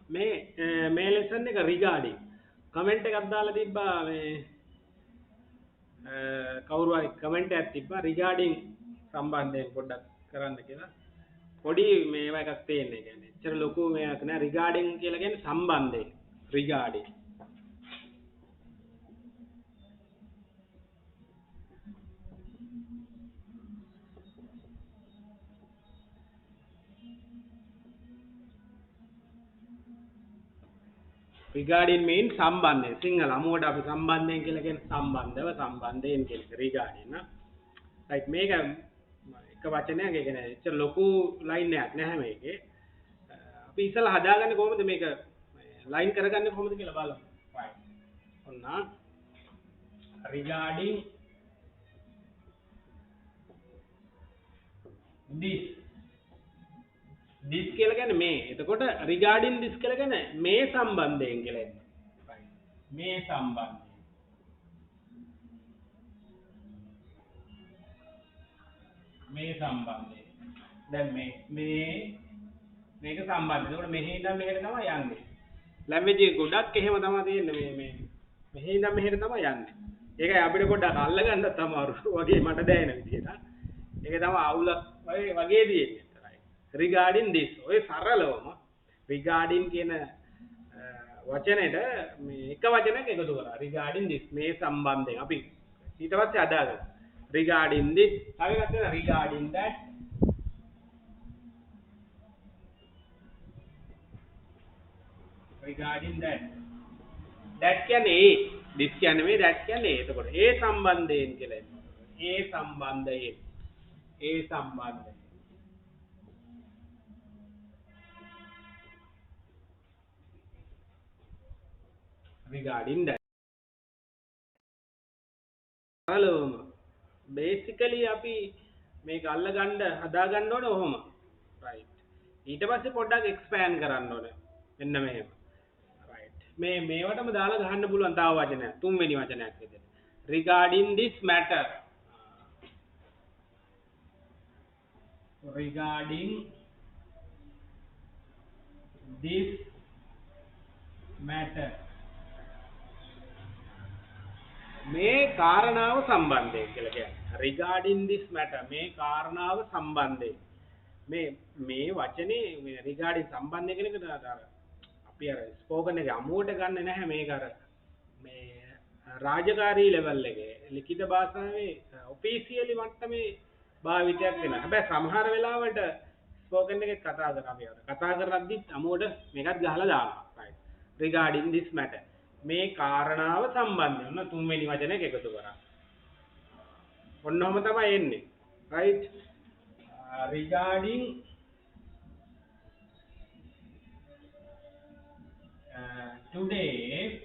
මේ ලෙසන් එක රිගාඩින් කමෙන්ට් එකක් දාලා තිබ්බා මේ කවුරු හරි කමෙන්ට් එකක් තිබ්බා රිගාඩින් සම්බන්ධයෙන් පොඩ්ඩක් කරන්න කියලා. පොඩි මේවා එකක් තියෙන්නේ. කියන්නේ එච්චර ලොකු මේයක් නෑ රිගාඩින් කියලා කියන්නේ සම්බන්ධයෙන් රිගාඩින්. regarding means සම්බන්ධයෙන් සිංහල අමුවට අපි සම්බන්ධයෙන් කියලා කියන්නේ සම්බන්ධව සම්බන්ධයෙන් කියන එක regarding නා right මේක එක වචනයක් ඒ කියන්නේ එච්චර ලොකු ලයින් එකක් නැහැ මේකේ අපි ඉස්සලා හදාගන්නේ කොහොමද මේක ලයින් කරගන්නේ කොහොමද කියලා බලමු right ඔන්න regarding this කියලා කියන්නේ මේ. එතකොට regarding this කියලා කියන්නේ මේ සම්බන්ධයෙන් කියලා එන්නේ. right. මේ සම්බන්ධයෙන්. මේ සම්බන්ධයෙන්. දැන් මේක සම්බන්ධයි. එතකොට මෙහි ඉඳන් මෙහෙට තමයි යන්නේ. ලැන්ග්වේජ් එක ගොඩක් එහෙම තමයි තියෙන්නේ මේ මෙහි ඉඳන් මෙහෙට තමයි යන්නේ. ඒකයි අපිට පොඩ්ඩක් අල්ලගන්නත් අමාරු වගේ මට දැනෙන විදිහට. ඒක තමයි අවුල වගේ තියෙන්නේ. regarding this ඔය සරලවම regarding කියන වචනෙට මේ එක වචනයක් එකතු කරා regarding this මේ සම්බන්ධයෙන් අපි ඊට පස්සේ අදාගමු regarding this තව එකක් තියෙනවා regarding that regarding that කියන්නේ ඒ this කියන්නේ මේ that කියන්නේ ඒ එතකොට ඒ සම්බන්ධයෙන් කියලා ඒ සම්බන්ධයෙන් regarding that hello basically අපි මේක අල්ල ගන්න හදා ගන්න ඕනේ ඔහොම right ඊට පස්සේ පොඩ්ඩක් expand කරන්න ඕනේ මෙන්න මෙහෙම right මේවටම දාලා ගහන්න පුළුවන් තව වචනයක් තුන්වෙනි වචනයක් විදිහට regarding this matter regarding this matter මේ කාරණාව සම්බන්ධයෙන් කියලා කියන්නේ regarding this matter මේ කාරණාව සම්බන්ධයෙන් මේ වචනේ මේ regarding සම්බන්ධය කියන එක අර අපි අර ස්පෝකන් එකේ අමුවට ගන්න නැහැ මේක අර මේ රාජකාරී ලෙවල් එකේ ලිඛිත භාෂාවේ ඔෆිෂියලි මට්ටමේ භාවිතයක් වෙනවා හැබැයි සමහර වෙලාවට ස්පෝකන් එකේ කතා කරද්දිත් අමුවට මේකත් ගහලා දානවා right regarding this matter මේ කාරණාව සම්බන්ධයෙන් ඔන්න තුන්වෙනි වචනයක එකතු කරා. ඔන්නෝම තමයි එන්නේ. right? regarding today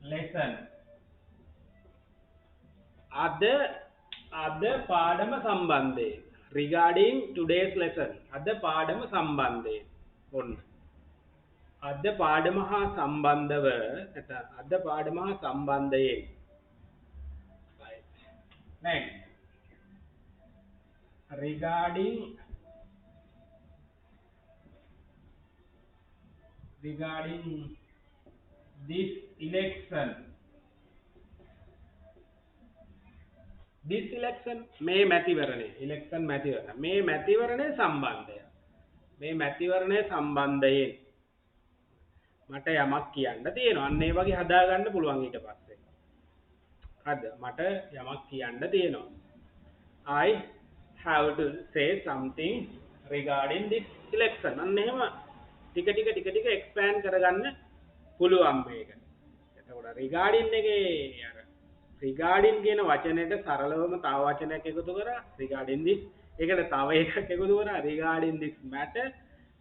lesson අද පාඩම සම්බන්ධයෙන් regarding today's lesson අද පාඩම සම්බන්ධයෙන් ඔන්න අද පාඩම හා සම්බන්ධව නැත්නම් අද පාඩම හා සම්බන්ධයෙන් right next regarding this election මේ මැතිවරණය election මැතිවරණ මේ මැතිවරණය සම්බන්ධයෙන් මට යමක් කියන්න තියෙනවා. අන්න ඒ වගේ හදා ගන්න පුළුවන් ඊට පස්සේ. හරිද? මට යමක් කියන්න තියෙනවා. I have to say something regarding this election. අන්න එහෙම ටික expand කරගන්න පුළුවන් මේක. එතකොට regarding එකේ අර regarding කියන වචනේට සරලවම තව වචනයක් එකතු කරා regarding this. ඒකට තව එකක් එකතු කරා regarding this matter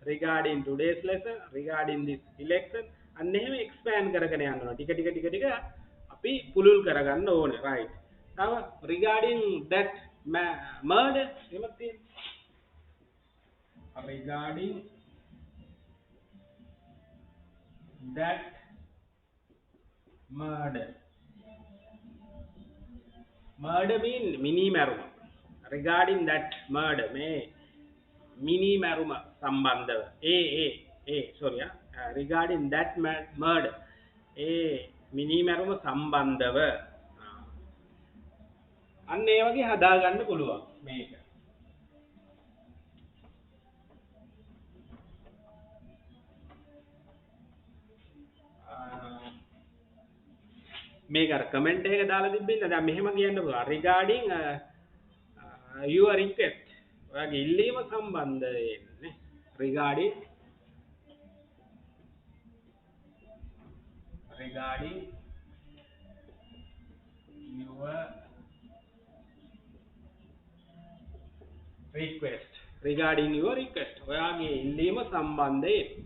regarding today's lesson regarding this election අන්න එහෙම expand කරගෙන යන්න ඕන ටික අපි පුළුල් කරගන්න ඕනේ right තව regarding that murder එහෙමත් තියෙනවා regarding that murder mean mini මැරුම regarding that murder මිනි මැරුම සම්බන්ධව sorry regarding that murder ඒ මිනි මැරුම සම්බන්ධව අන්න ඒ වගේ හදාගන්න පුළුවන් මේක. මේක අර කමෙන්ට් එකක දාලා තිබ්බින්ද දැන් මෙහෙම කියන්න පුළුවන් regarding your request ඔයාගේ ඉල්ලීම සම්බන්ධයෙන් නේ regarding your request ඔයාගේ ඉල්ලීම සම්බන්ධයෙන්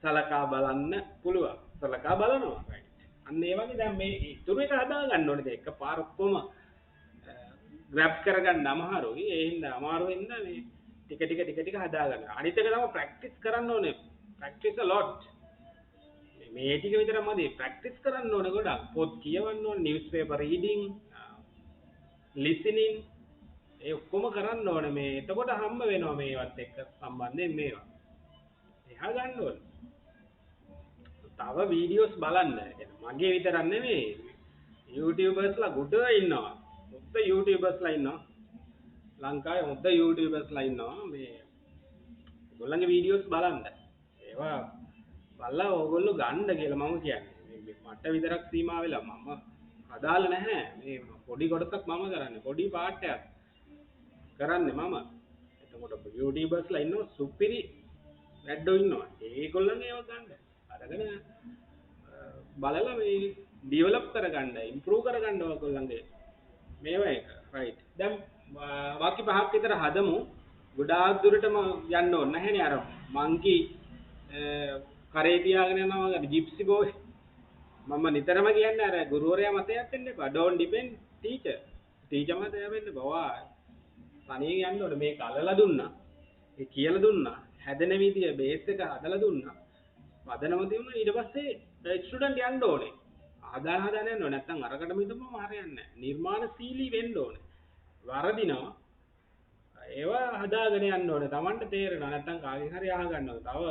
සලකා බලන්න පුළුවන් සලකා බලනවා right අන්න ඒ වගේ දැන් මේ ඉතුරු එක හදා ගන්න ඕනේ දැන් එකපාර ඔක්කොම grab කරගන්න අමාරුයි ඒ හින්දා අමාරු වෙනවා මේ ටික හදා ගන්න අනිත් එක තමයි practice කරන්න ඕනේ practice a lot මේ ටික විතරමද practice කරන්න ඕනේ ගොඩක් පොත් කියවන්න ඕනේ newspaper reading listening ඒ ඔක්කොම කරන්න ඕනේ මේ එතකොට හම්බ වෙනවා මේවත් එක්ක සම්බන්ධයෙන් මේවා එහා ගන්න ඕනේ තව වීඩියෝස් බලන්න මගේ විතරක් නෙමෙයි YouTubersලා ගොඩ ඉන්නවා මුද්ද YouTubersලා ඉන්නවා ලංකාවේ මුද්ද YouTubersලා ඉන්නවා මේ ඒගොල්ලන්ගේ වීඩියෝස් බලන්න ඒවා බලලා ඕගොල්ලෝ ගන්න කියලා මම කියන්නේ මට විතරක් සීමා වෙලා මම අදාළ නැහැ මේ පොඩි කොටසක් මම කරන්නේ පොඩි පාර්ට් එකක් කරන්නේ මම එතකොට YouTubersලා ඉන්නවා සුපිරි වැඩෝ ඉන්නවා ඒගොල්ලන් ඒව ගන්න අරගෙන බලලා මේ ඩෙවලොප් කරගන්න ඉම්ප්‍රූව් කරගන්න ඔයගොල්ලන්ගේ මේවා එක රයිට් දැන් වාක්‍ය පහක් විතර හදමු ගොඩාක් දුරටම යන්න ඕනේ නැහැනේ අර මංකි කරේ තියාගෙන යනවා වගේ ජිප්සි බෝයි මම නිතරම කියන්නේ අර ගුරුවරයා මතයක් වෙන්න එපා don't depend teacher මතය වෙන්න බවා තනියෙන් යන්න ඕනේ මේක අල්ලලා දුන්නා ඒ කියලා දුන්නා හැදෙන විදිය බේස් එක හදලා දුන්නා පදනම දෙන්න ඊට පස්සේ ස්ටුඩන්ට් යන්න ඕනේ හදාන යන්න ඕනේ නැත්නම් අරකට මිදම හරියන්නේ නැහැ නිර්මාණශීලී වෙන්න ඕනේ වරදිනවා ඒවා හදාගෙන යන්න ඕනේ Tamanට තේරෙනවා නැත්නම් කාගෙන් හරි අහ ගන්න ඕනේ තව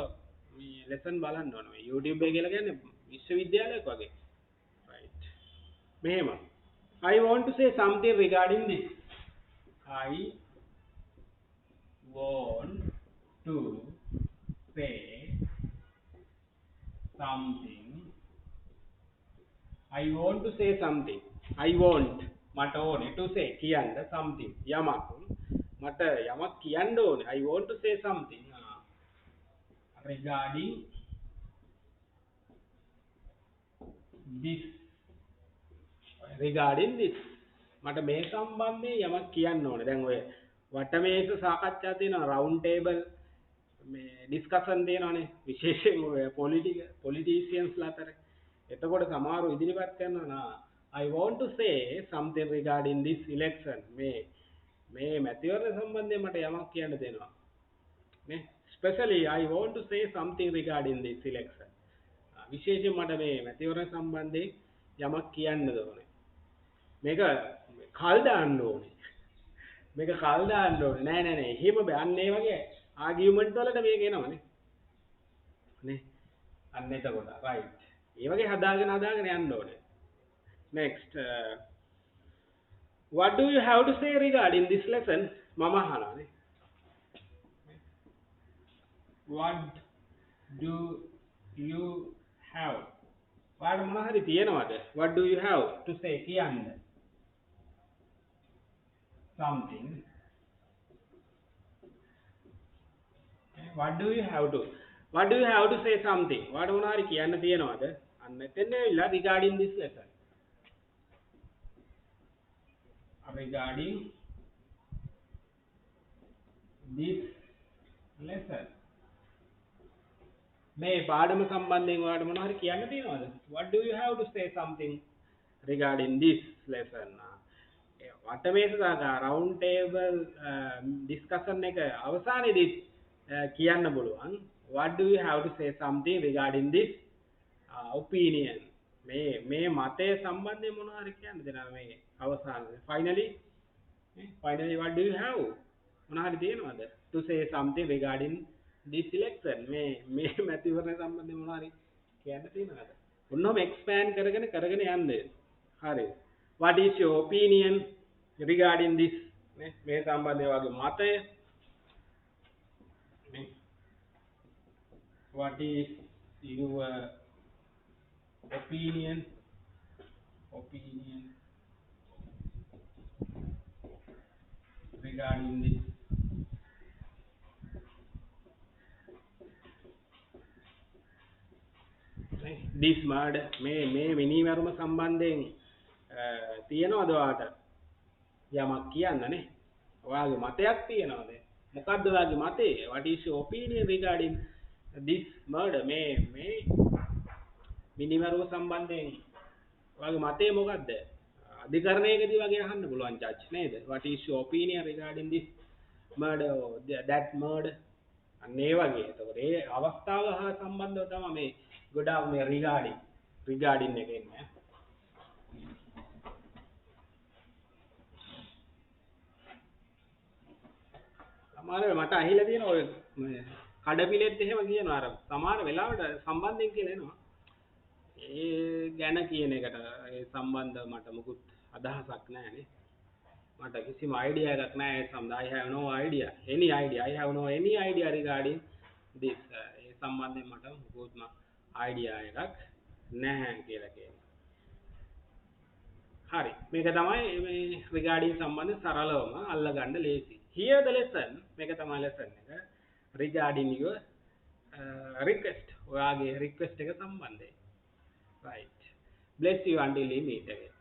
මේ ලෙසන් බලන්න ඕනේ මේ YouTube එක කියලා කියන්නේ විශ්වවිද්‍යාලයක් වගේ right මෙහෙම I want to say something regarding this I want to say something I want to say something I want මට ඕනේ to say කියන්න something යමක් මට යමක් කියන්න ඕනේ I want to say something regarding this මට මේ සම්බන්ධයෙන් යමක් කියන්න ඕනේ දැන් ඔය වටමේස සාකච්ඡා තියෙනවා round table මේ ඩිස්කෂන් තියෙනවානේ විශේෂයෙන් ඔය politiciansලා අතර එතකොට සමහරව ඉදිරිපත් කරනවා නා I want to say something regarding this election මේ මැතිවරණ සම්බන්ධයෙන් මට යමක් කියන්න දෙනවා නේ especially I want to say something regarding this election විශේෂයෙන් මට මේ මැතිවරණ සම්බන්ධයෙන් යමක් කියන්න ඕනේ මේක කල් දාන්න ඕනේ නෑ එහෙම බෑ අන්න ඒ වගේ ආගියුමන්ට් වලට මේක එනවනේ නේ අන්න එතකොට රයිට් ඒ වගේ හදාගෙන යන්න ඕනේ next what do you have to say regarding this lesson මම අහනවානේ what do you have ඔයාලට මොනවා හරි තියෙනවද what do you have to say කියන්න something what do you have to say something ඔයාලට මොනවා හරි කියන්න තියෙනවද අන්න එතන ඉලා regarding this lesson regarding this lesson මේ පාඩම සම්බන්ධයෙන් ඔයාලට මොනවා හරි කියන්න තියෙනවද what do you have to say something regarding this lesson වටමේස round table discussion එක අවසානයේදී කියන්න පුළුවන් what do you have to say something regarding this opinion මේ මතය සම්බන්ධයෙන් මොනවා හරි කියන්න දෙනවා මේ අවසානයේ finally what do you have මොනවා හරි තියෙනවද? To say something regarding this election. මේ මැතිවරණ සම්බන්ධයෙන් මොනවා හරි කියන්න තියෙනවද? ඔන්නෝම expand කරගෙන කරගෙන යන්න. හරි. What is your opinion regarding this? මේ සම්බන්ධයෙන් වගේ මතය නේ. What is your opinion regarding this? This murder මේ මිනිමරුම සම්බන්ධයෙන් තියෙනවද ඔයාට යමක් කියන්න නේ? ඔයාගේ මතයක් තියෙනවද? මොකද්ද ඔයාගේ මතය? What is your opinion regarding this murder? මේ මිනිමරුම සම්බන්ධයෙන් ඔයාගේ මතය මොකද්ද? අධිකරණයකදී වගේ අහන්න පුළුවන් ජජ් නේද? What is your opinion regarding this murder or that murder? අන්න ඒ වගේ. ඒතකොට ඒ අවස්ථාව හා සම්බන්ධව තමයි මේ ගොඩාක් මේ regarding එක එන්නේ. සමහර මට ඇහිලා තියෙන ඔය කඩපිලෙත් එහෙම කියනවා අර සමහර වෙලාවට සම්බන්ධයෙන් කියලා එනවා. ඒ ගැන කියන එකට ඒ සම්බන්ධව මට මුකුත් අදහසක් නැහැ නේ. මට කිසිම idea එකක් නැහැ ඒ සම්බන්ධ. I have no idea. I have no any idea regarding this. ඒ සම්බන්ධයෙන් මට මුකුත්ම idea එකක් නැහැ කියලා කියනවා. හරි. මේක තමයි මේ regarding සම්බන්ධ සරලවම අල්ලගන්න ලේසි. Here the lesson මේක තමයි lesson එක regarding your request. ඔයාගේ request එක සම්බන්ධයෙන්. Right. Bless you until we meet again.